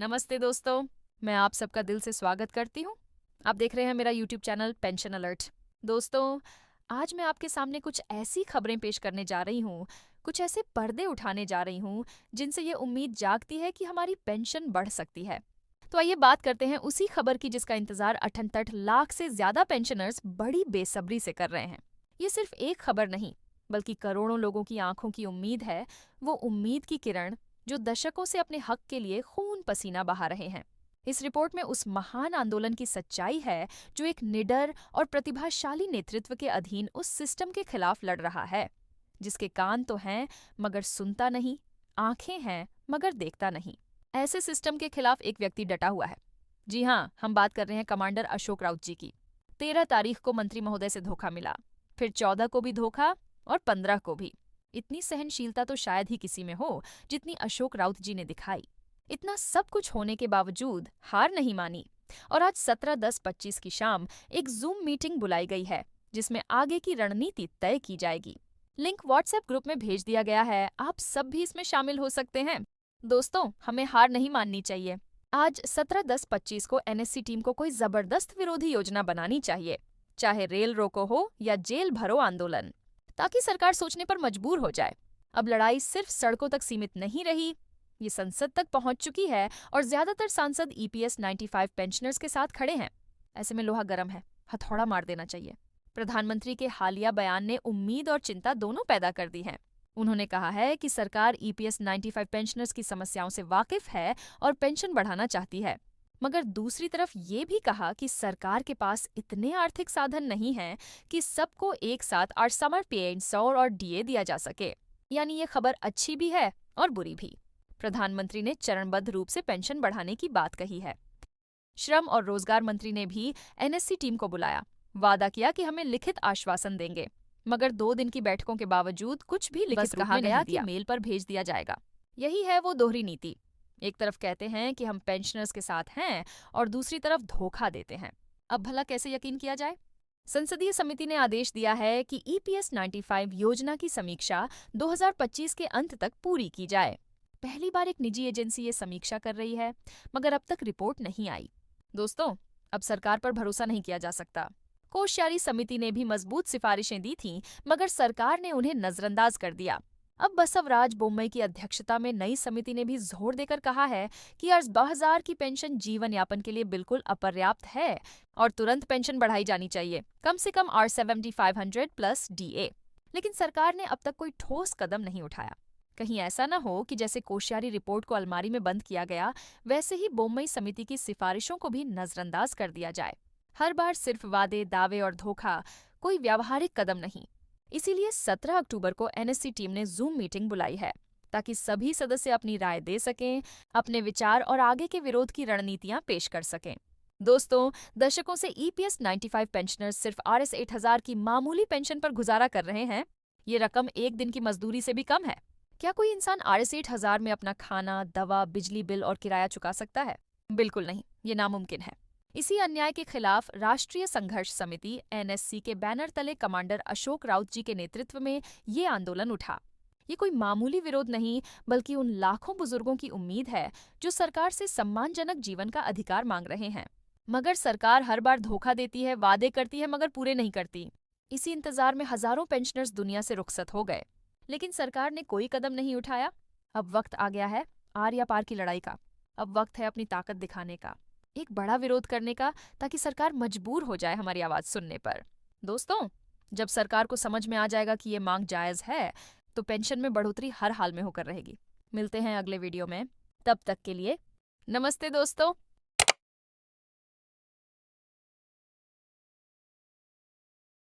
नमस्ते दोस्तों, मैं आप सबका दिल से स्वागत करती हूँ। आप देख रहे हैं मेरा यूट्यूब चैनल पेंशन अलर्ट। दोस्तों, आज मैं आपके सामने कुछ ऐसी खबरें पेश करने जा रही हूँ, कुछ ऐसे पर्दे उठाने जा रही हूँ जिनसे ये उम्मीद जागती है कि हमारी पेंशन बढ़ सकती है। तो आइए बात करते हैं उसी खबर की जिसका इंतजार 68 लाख से ज्यादा पेंशनर्स बड़ी बेसब्री से कर रहे हैं। ये सिर्फ एक खबर नहीं, बल्कि करोड़ों लोगों की आंखों की उम्मीद है, वो उम्मीद की किरण जो दशकों से अपने हक के लिए खून पसीना बहा रहे हैं। इस रिपोर्ट में उस महान आंदोलन की सच्चाई है जो एक निडर और प्रतिभाशाली नेतृत्व के अधीन उस सिस्टम के खिलाफ लड़ रहा है, जिसके कान तो हैं मगर सुनता नहीं, आंखें हैं मगर देखता नहीं। ऐसे सिस्टम के खिलाफ एक व्यक्ति डटा हुआ है। जी हाँ, हम बात कर रहे हैं कमांडर अशोक राउत जी की। 13 तारीख को मंत्री महोदय से धोखा मिला, फिर 14 को भी धोखा और 15 को भी। इतनी सहनशीलता तो शायद ही किसी में हो जितनी अशोक राउत जी ने दिखाई। इतना सब कुछ होने के बावजूद हार नहीं मानी और आज 17-10-25 की शाम एक जूम मीटिंग बुलाई गई है जिसमें आगे की रणनीति तय की जाएगी। लिंक व्हाट्सएप ग्रुप में भेज दिया गया है, आप सब भी इसमें शामिल हो सकते हैं। दोस्तों, हमें हार नहीं माननी चाहिए। आज 17-10-25 को एनएससी टीम को कोई जबरदस्त विरोधी योजना बनानी चाहिए, चाहे रेल रोको हो या जेल भरो आंदोलन, ताकि सरकार सोचने पर मजबूर हो जाए। अब लड़ाई सिर्फ सड़कों तक सीमित नहीं रही, ये संसद तक पहुंच चुकी है और ज्यादातर सांसद ईपीएस 95 पेंशनर्स के साथ खड़े हैं। ऐसे में लोहा गर्म है, हथौड़ा मार देना चाहिए। प्रधानमंत्री के हालिया बयान ने उम्मीद और चिंता दोनों पैदा कर दी है। उन्होंने कहा है कि सरकार ईपीएस 95 पेंशनर्स की समस्याओं से वाकिफ है और पेंशन बढ़ाना चाहती है, मगर दूसरी तरफ ये भी कहा कि सरकार के पास इतने आर्थिक साधन नहीं हैं कि सबको एक साथ 8 समर पेंशन और डीए दिया जा सके। यानी ये खबर अच्छी भी है और बुरी भी। प्रधानमंत्री ने चरणबद्ध रूप से पेंशन बढ़ाने की बात कही है। श्रम और रोजगार मंत्री ने भी एनएससी टीम को बुलाया, वादा किया कि हमें लिखित आश्वासन देंगे, मगर 2 दिन की बैठकों के बावजूद कुछ भी लिखित रूप में नहीं दिया। मेल पर भेज दिया जाएगा। यही है वो दोहरी नीति। एक तरफ कहते हैं कि हम पेंशनर्स के साथ हैं और दूसरी तरफ धोखा देते हैं। अब भला कैसे यकीन किया जाए? संसदीय समिति ने आदेश दिया है कि ईपीएस 95 योजना की समीक्षा 2025 के अंत तक पूरी की जाए। पहली बार एक निजी एजेंसी ये समीक्षा कर रही है, मगर अब तक रिपोर्ट नहीं आई। दोस्तों, अब सरकार पर भरोसा नहीं किया जा सकता। कोश्यारी समिति ने भी मजबूत सिफारिशें दी थीं, मगर सरकार ने उन्हें नजरअंदाज कर दिया। अब बसवराज बोम्मई की अध्यक्षता में नई समिति ने भी जोर देकर कहा है कि 20,000 की पेंशन जीवन यापन के लिए बिल्कुल अपर्याप्त है और तुरंत पेंशन बढ़ाई जानी चाहिए, कम से कम R7500 प्लस डीए। लेकिन सरकार ने अब तक कोई ठोस कदम नहीं उठाया। कहीं ऐसा न हो कि जैसे कोश्यारी रिपोर्ट को अलमारी में बंद किया गया, वैसे ही बोम्मई समिति की सिफारिशों को भी नजरअंदाज कर दिया जाए। हर बार सिर्फ वादे, दावे और धोखा, कोई व्यावहारिक कदम नहीं। इसीलिए 17 अक्टूबर को एनएससी टीम ने जूम मीटिंग बुलाई है, ताकि सभी सदस्य अपनी राय दे सकें, अपने विचार और आगे के विरोध की रणनीतियां पेश कर सकें। दोस्तों, दशकों से ईपीएस 95 पेंशनर्स सिर्फ RS 8000 की मामूली पेंशन पर गुजारा कर रहे हैं। ये रकम एक दिन की मजदूरी से भी कम है। क्या कोई इंसान RS 8000 में अपना खाना, दवा, बिजली बिल और किराया चुका सकता है? बिल्कुल नहीं, ये नामुमकिन है। इसी अन्याय के खिलाफ राष्ट्रीय संघर्ष समिति एनएससी के बैनर तले कमांडर अशोक राउत जी के नेतृत्व में ये आंदोलन उठा। ये कोई मामूली विरोध नहीं, बल्कि उन लाखों बुजुर्गों की उम्मीद है जो सरकार से सम्मानजनक जीवन का अधिकार मांग रहे हैं। मगर सरकार हर बार धोखा देती है, वादे करती है मगर पूरे नहीं करती। इसी इंतजार में हजारों पेंशनर्स दुनिया से रुखसत हो गए, लेकिन सरकार ने कोई कदम नहीं उठाया। अब वक्त आ गया है आर या पार की लड़ाई का। अब वक्त है अपनी ताकत दिखाने का, एक बड़ा विरोध करने का, ताकि सरकार मजबूर हो जाए हमारी आवाज सुनने पर। दोस्तों, जब सरकार को समझ में आ जाएगा कि ये मांग जायज है, तो पेंशन में बढ़ोतरी हर हाल में होकर रहेगी। मिलते हैं अगले वीडियो में, तब तक के लिए नमस्ते दोस्तों।